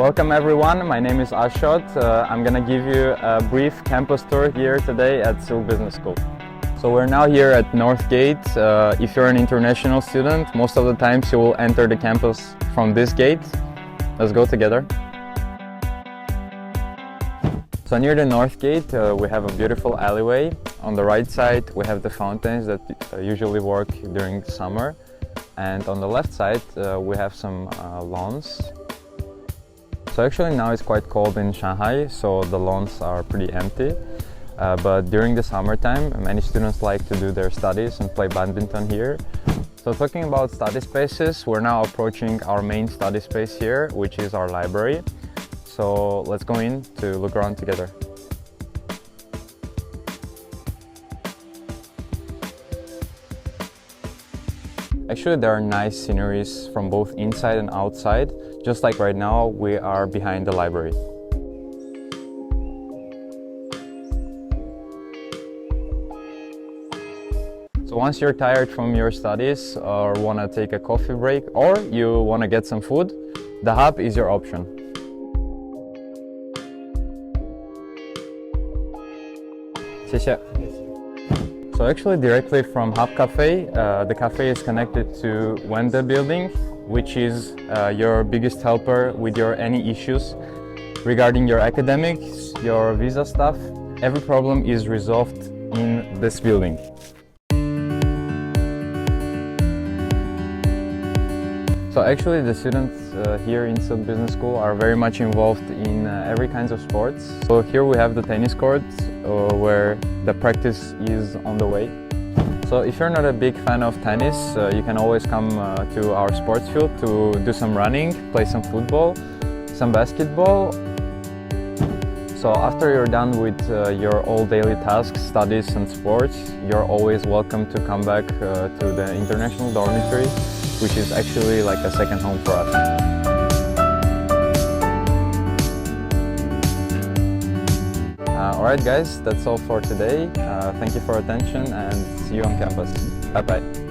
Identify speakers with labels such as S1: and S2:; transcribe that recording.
S1: Welcome everyone, my name is Ashot. I'm gonna give you a brief campus tour here today at SILC Business School. So we're now here at North Gate. If you're an international student, most of the times you will enter the campus from this gate. Let's go together. So near the North Gate, we have a beautiful alleyway. On the right side, we have the fountains that usually work during summer. And on the left side, we have some lawns. So actually now it's quite cold in Shanghai, so the lawns are pretty empty. But during the summertime, many students like to do their studies and play badminton here. So talking about study spaces, we're now approaching our main study space here, which is our library. So let's go in to look around together. Actually, there are nice sceneries from both inside and outside. Just like right now, we are behind the library. So once you're tired from your studies or want to take a coffee break or you want to get some food, the hub is your option. So actually directly from Hub Cafe, the cafe is connected to Wende building, which is your biggest helper with your any issues regarding your academics, your visa stuff. Every problem is resolved in this building. So actually the students here in SILC Business School are very much involved in every kinds of sports. So here we have the tennis courts where the practice is on the way. So if you're not a big fan of tennis, you can always come to our sports field to do some running, play some football, some basketball. So after you're done with your all daily tasks, studies and sports, you're always welcome to come back to the international dormitory, which is actually like a second home for us. Alright guys, that's all for today. Thank you for attention and see you on campus. Bye bye.